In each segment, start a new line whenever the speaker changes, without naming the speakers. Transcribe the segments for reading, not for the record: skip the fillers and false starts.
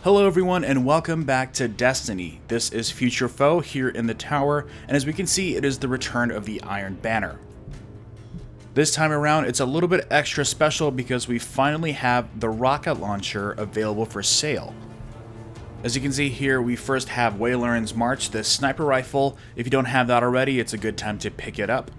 Hello everyone and welcome back to Destiny. This is Future Foe here in the tower, and as we can see, it is the return of the Iron Banner. This time around, it's a little bit extra special because we finally have the rocket launcher available for sale. As you can see here, we first have Waylaren's March, the sniper rifle. If you don't have that already, it's a good time to pick it up.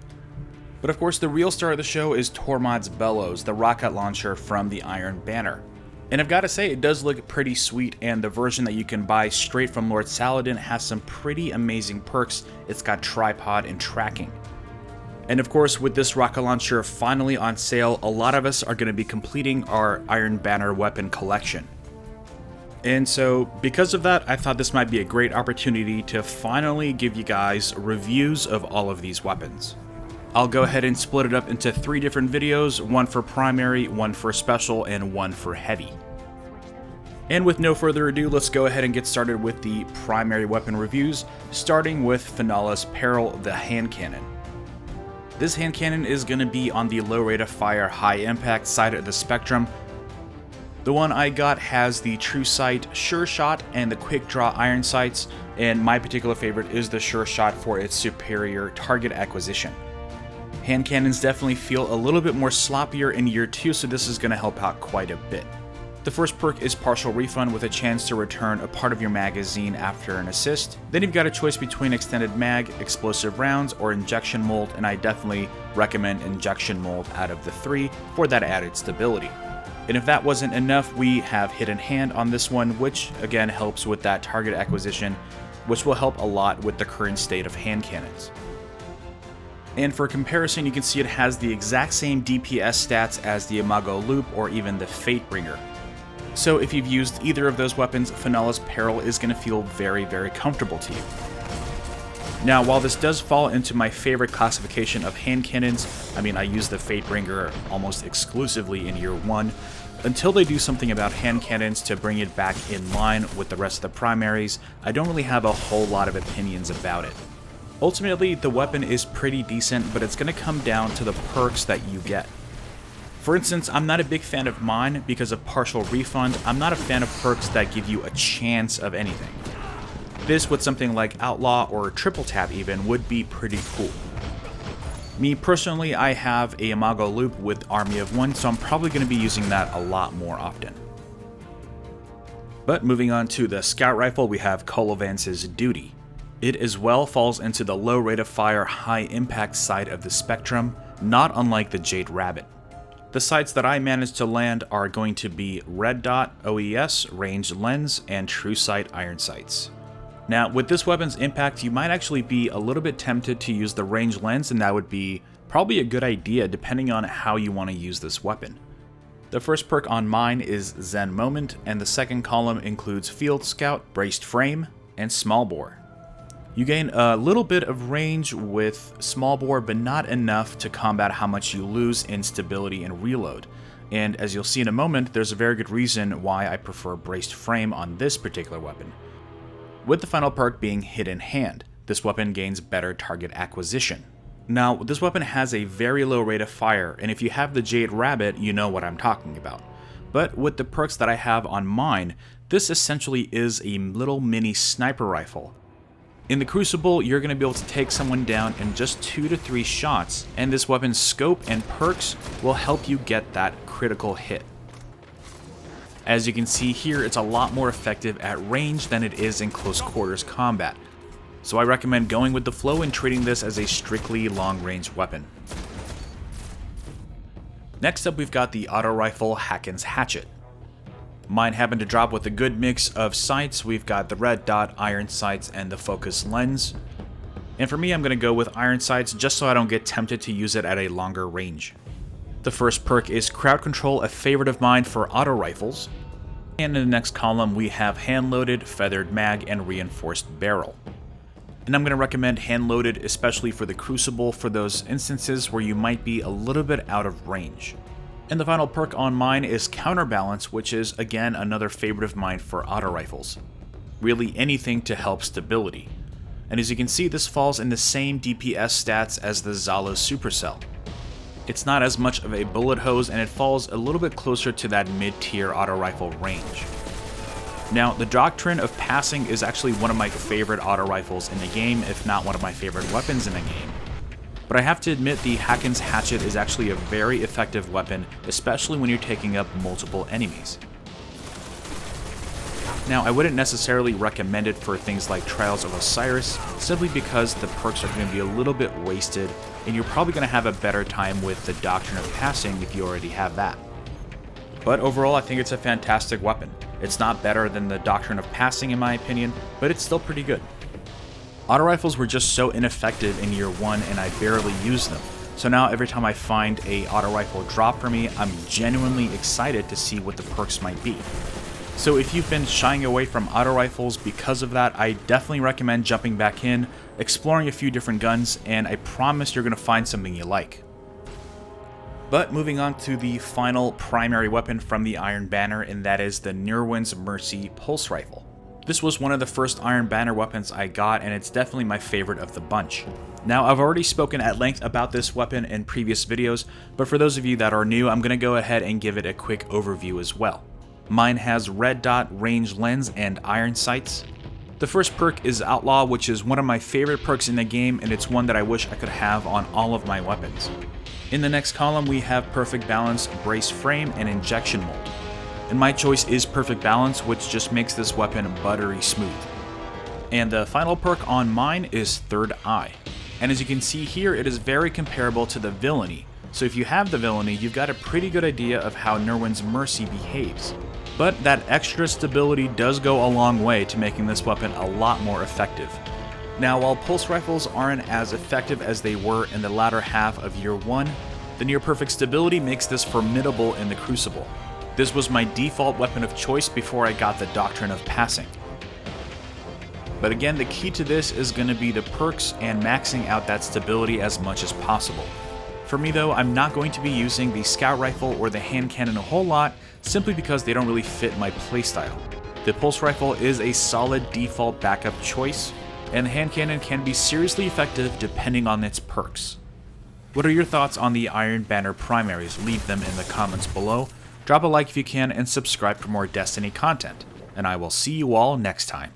But of course, the real star of the show is Tormod's Bellows, the rocket launcher from the Iron Banner. And I've got to say, it does look pretty sweet, and the version that you can buy straight from Lord Saladin has some pretty amazing perks. It's got tripod and tracking. And of course, with this rocket launcher finally on sale, a lot of us are going to be completing our Iron Banner weapon collection. And so, because of that, I thought this might be a great opportunity to finally give you guys reviews of all of these weapons. I'll go ahead and split it up into 3 different videos, one for primary, one for special, and one for heavy. And with no further ado, let's go ahead and get started with the primary weapon reviews, starting with Finnala's Peril, the hand cannon. This hand cannon is going to be on the low rate of fire, high impact side of the spectrum. The one I got has the True Sight Sure Shot and the Quick Draw Iron Sights, and my particular favorite is the Sure Shot for its superior target acquisition. Hand cannons definitely feel a little bit more sloppier in year 2, so this is going to help out quite a bit. The first perk is Partial Refund with a chance to return a part of your magazine after an assist. Then you've got a choice between Extended Mag, Explosive Rounds, or Injection Mold, and I definitely recommend Injection Mold out of the 3 for that added stability. And if that wasn't enough, we have Hidden Hand on this one, which again helps with that target acquisition, which will help a lot with the current state of hand cannons. And for comparison, you can see it has the exact same DPS stats as the Imago Loop or even the Fatebringer. So if you've used either of those weapons, Finnala's Peril is going to feel very, very comfortable to you. Now, while this does fall into my favorite classification of hand cannons, I use the Fatebringer almost exclusively in year 1, until they do something about hand cannons to bring it back in line with the rest of the primaries, I don't really have a whole lot of opinions about it. Ultimately, the weapon is pretty decent, but it's going to come down to the perks that you get. For instance, I'm not a big fan of mine because of Partial Refund. I'm not a fan of perks that give you a chance of anything. This, with something like Outlaw or Triple Tap even, would be pretty cool. Me personally, I have a Imago Loop with Army of 1, so I'm probably going to be using that a lot more often. But moving on to the Scout Rifle, we have Colovance's Duty. It as well falls into the low rate of fire, high impact side of the spectrum, not unlike the Jade Rabbit. The sights that I managed to land are going to be Red Dot, OES, Ranged Lens, and True Sight Iron Sights. Now, with this weapon's impact, you might actually be a little bit tempted to use the Ranged Lens, and that would be probably a good idea depending on how you want to use this weapon. The first perk on mine is Zen Moment, and the second column includes Field Scout, Braced Frame, and Small Bore. You gain a little bit of range with Small Bore, but not enough to combat how much you lose in stability and reload. And as you'll see in a moment, there's a very good reason why I prefer Braced Frame on this particular weapon. With the final perk being Hidden Hand, this weapon gains better target acquisition. Now, this weapon has a very low rate of fire, and if you have the Jade Rabbit, you know what I'm talking about. But with the perks that I have on mine, this essentially is a little mini sniper rifle. In the Crucible, you're going to be able to take someone down in just 2 to 3 shots, and this weapon's scope and perks will help you get that critical hit. As you can see here, it's a lot more effective at range than it is in close quarters combat. So I recommend going with the flow and treating this as a strictly long-range weapon. Next up, we've got the auto rifle Haakon's Hatchet. Mine happened to drop with a good mix of sights. We've got the Red Dot, Iron Sights, and the Focus Lens. And for me, I'm going to go with Iron Sights just so I don't get tempted to use it at a longer range. The first perk is Crowd Control, a favorite of mine for auto rifles. And in the next column, we have Hand-Loaded, Feathered Mag, and Reinforced Barrel. And I'm going to recommend Hand-Loaded, especially for the Crucible, for those instances where you might be a little bit out of range. And the final perk on mine is Counterbalance, which is again another favorite of mine for auto rifles. Really anything to help stability. And as you can see, this falls in the same DPS stats as the Zalo Supercell. It's not as much of a bullet hose, and it falls a little bit closer to that mid-tier auto rifle range. Now, the Doctrine of Passing is actually one of my favorite auto rifles in the game, if not one of my favorite weapons in the game. But I have to admit the Haakon's Hatchet is actually a very effective weapon, especially when you're taking up multiple enemies. Now, I wouldn't necessarily recommend it for things like Trials of Osiris, simply because the perks are going to be a little bit wasted, and you're probably going to have a better time with the Doctrine of Passing if you already have that. But overall, I think it's a fantastic weapon. It's not better than the Doctrine of Passing in my opinion, but it's still pretty good. Auto rifles were just so ineffective in year 1 and I barely used them. So now every time I find a auto rifle drop for me, I'm genuinely excited to see what the perks might be. So if you've been shying away from auto rifles because of that, I definitely recommend jumping back in, exploring a few different guns, and I promise you're going to find something you like. But moving on to the final primary weapon from the Iron Banner, and that is the Nirwen's Mercy Pulse Rifle. This was one of the first Iron Banner weapons I got, and it's definitely my favorite of the bunch. Now, I've already spoken at length about this weapon in previous videos, but for those of you that are new, I'm going to go ahead and give it a quick overview as well. Mine has red dot, range lens, and iron sights. The first perk is Outlaw, which is one of my favorite perks in the game, and it's one that I wish I could have on all of my weapons. In the next column, we have Perfect Balance, Brace Frame, and Injection Mold. And my choice is Perfect Balance, which just makes this weapon buttery smooth. And the final perk on mine is Third Eye. And as you can see here, it is very comparable to the Villainy. So if you have the Villainy, you've got a pretty good idea of how Nirwen's Mercy behaves. But that extra stability does go a long way to making this weapon a lot more effective. Now, while pulse rifles aren't as effective as they were in the latter half of year 1, the near perfect stability makes this formidable in the Crucible. This was my default weapon of choice before I got the Doctrine of Passing. But again, the key to this is going to be the perks and maxing out that stability as much as possible. For me though, I'm not going to be using the Scout Rifle or the Hand Cannon a whole lot, simply because they don't really fit my playstyle. The Pulse Rifle is a solid default backup choice, and the Hand Cannon can be seriously effective depending on its perks. What are your thoughts on the Iron Banner primaries? Leave them in the comments below. Drop a like if you can, and subscribe for more Destiny content. And I will see you all next time.